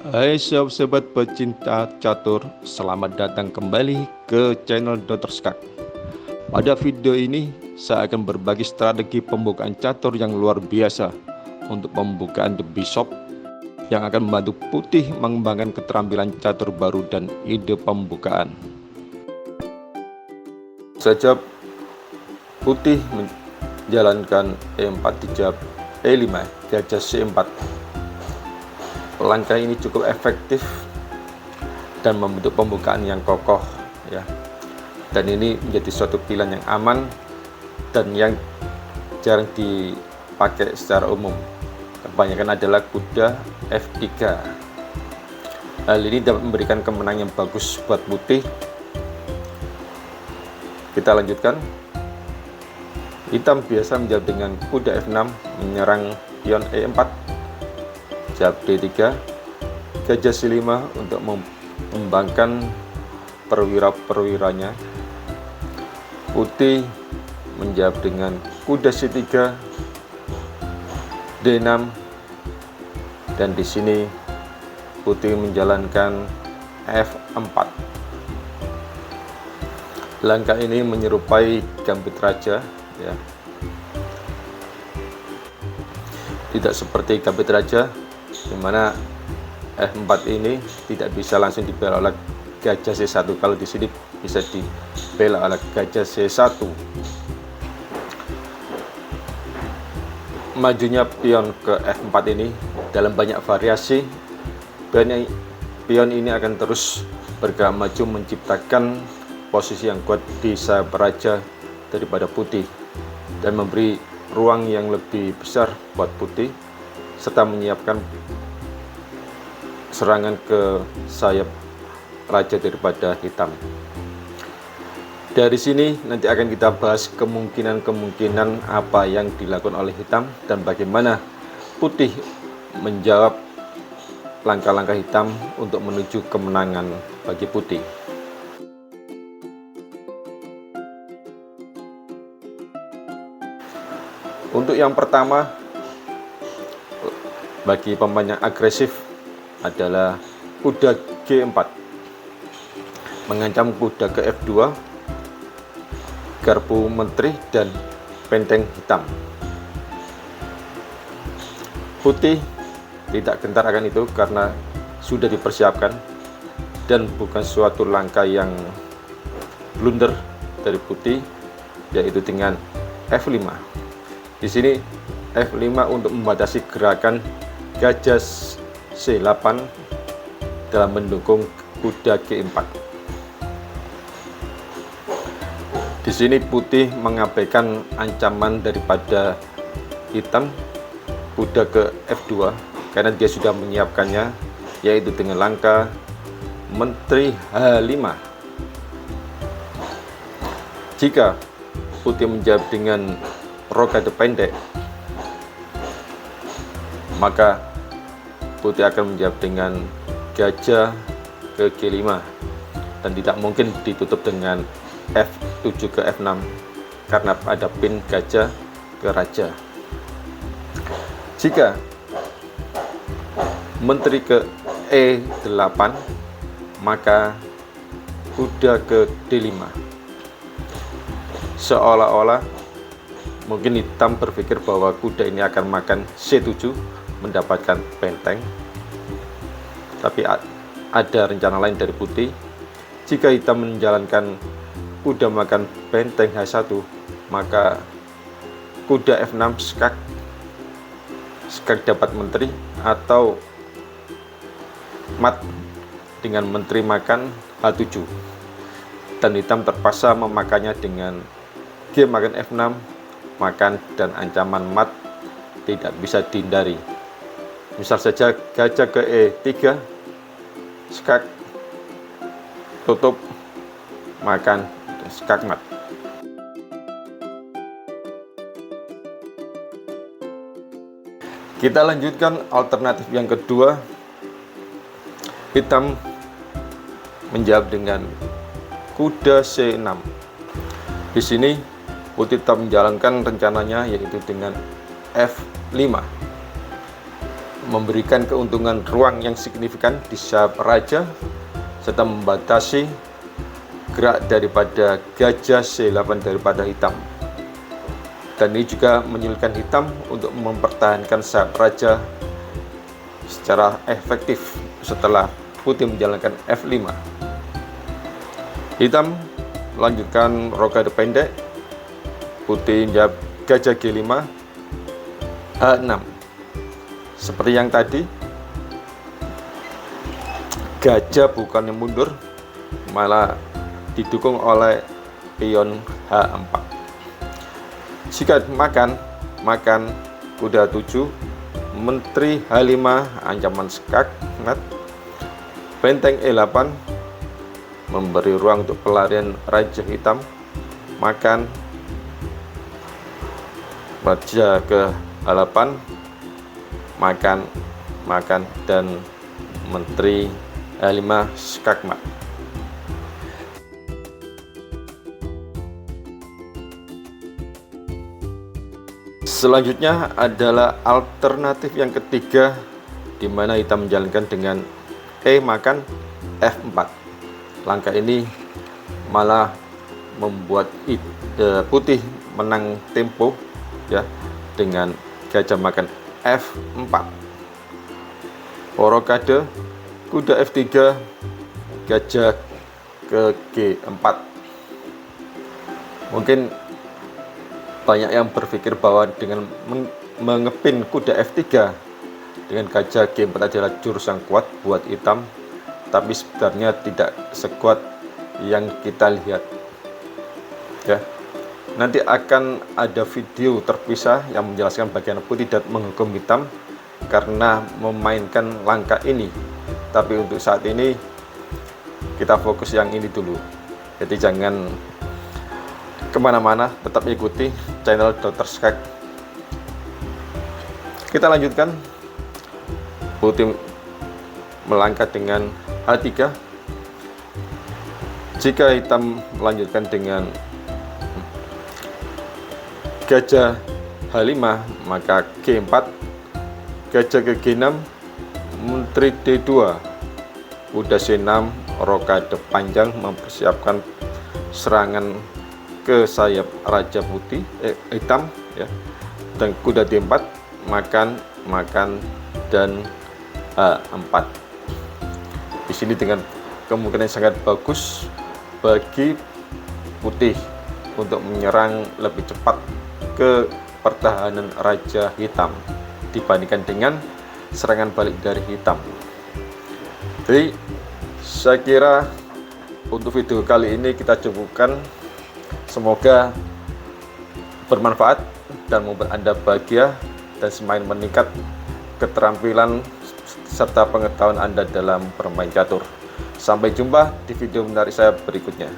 Hai sobat pecinta catur, selamat datang kembali ke channel Dr. Skak. Pada video ini saya akan berbagi strategi pembukaan catur yang luar biasa untuk pembukaan The Bishop yang akan membantu putih mengembangkan keterampilan catur baru dan ide pembukaan. Saja putih menjalankan E4 dijawab E5 gajah C4. Langkah ini cukup efektif dan membentuk pembukaan yang kokoh ya. Dan ini menjadi suatu pilihan yang aman dan yang jarang dipakai secara umum. Kebanyakan adalah kuda F3. Hal ini dapat memberikan kemenangan yang bagus buat putih. Kita lanjutkan. Hitam biasa menjawab dengan kuda F6 menyerang pion E4. Jawab D3, gajah C5 untuk mengembangkan perwira-perwiranya. Putih menjawab dengan kuda C3, D6, dan di sini putih menjalankan F4. Langkah ini menyerupai gambit raja ya. Tidak seperti gambit raja di mana F4 ini tidak bisa langsung dibela oleh gajah C1. Kalau di sini bisa dibela oleh gajah C1. Majunya pion ke F4 ini dalam banyak variasi. Pion ini akan terus bergerak maju menciptakan posisi yang kuat di sayap raja daripada putih dan memberi ruang yang lebih besar buat putih serta menyiapkan serangan ke sayap raja daripada hitam. Dari sini nanti akan kita bahas kemungkinan apa yang dilakukan oleh hitam dan bagaimana putih menjawab langkah-langkah hitam untuk menuju kemenangan bagi putih. Untuk yang pertama, bagi pemain yang agresif adalah kuda G4 mengancam kuda ke F2, garpu menteri dan benteng hitam. Putih tidak gentar akan itu karena sudah dipersiapkan dan bukan suatu langkah yang blunder dari putih, yaitu dengan F5. Di sini F5 untuk membatasi gerakan gajah C8 dalam mendukung kuda G4. Di sini putih mengabaikan ancaman daripada hitam kuda ke F2 karena dia sudah menyiapkannya, yaitu dengan langkah menteri H5. Jika putih menjawab dengan rokade pendek, maka putih akan menjawab dengan gajah ke G5 dan tidak mungkin ditutup dengan F7 ke F6 karena ada pin gajah ke raja. Jika menteri ke E8, maka kuda ke D5. Seolah-olah mungkin hitam berpikir bahwa kuda ini akan makan C7 mendapatkan benteng, tapi ada rencana lain dari putih. Jika hitam menjalankan kuda makan benteng H1, maka kuda F6 skak dapat menteri atau mat dengan menteri makan H7 dan hitam terpaksa memakannya dengan G makan F6 makan dan ancaman mat tidak bisa dihindari. Misal saja gajah ke E3, skak tutup makan skak mat. Kita lanjutkan alternatif yang kedua. Hitam menjawab dengan kuda C6. Di sini putih tetap menjalankan rencananya, yaitu dengan F5. memberikan keuntungan ruang yang signifikan di sayap raja, serta membatasi gerak daripada gajah C8 daripada hitam. Dan ini juga menyulitkan hitam untuk mempertahankan sayap raja secara efektif setelah putih menjalankan F5. Hitam melanjutkan rokade pendek, putih menjawab gajah G5, H6. Seperti yang tadi, gajah bukannya mundur, malah didukung oleh pion H4. Jika makan kuda 7, menteri H5 ancaman skakmat, benteng E8 memberi ruang untuk pelarian raja hitam, makan raja ke H8, makan dan menteri H5 skakmat. Selanjutnya adalah alternatif yang ketiga, di mana hitam menjalankan dengan makan F4. Langkah ini malah membuat putih menang tempo ya, dengan gajah makan F4. Rokade kuda F3, gajah ke G4. Mungkin banyak yang berpikir bahwa dengan mengepin kuda F3 dengan gajah G4 adalah jurus yang kuat buat hitam, tapi sebenarnya tidak sekuat yang kita lihat ya. Nanti akan ada video terpisah yang menjelaskan bagaimana putih dan menghukum hitam karena memainkan langkah ini. Tapi untuk saat ini kita fokus yang ini dulu, jadi jangan kemana-mana, tetap ikuti channel Dr. Skak. Kita lanjutkan. Putih melangkah dengan H3. Jika hitam melanjutkan dengan gajah H5, maka G4, gajah ke G6, menteri D2, kuda C6, rokade panjang mempersiapkan serangan ke sayap raja putih hitam ya, dan kuda D4, makan dan H4. Di sini dengan kemungkinan sangat bagus bagi putih untuk menyerang lebih cepat ke pertahanan raja hitam dibandingkan dengan serangan balik dari hitam. Jadi saya kira untuk video kali ini kita cukupkan. Semoga bermanfaat dan membuat Anda bahagia dan semakin meningkat keterampilan serta pengetahuan Anda dalam bermain catur. Sampai jumpa di video menarik saya berikutnya.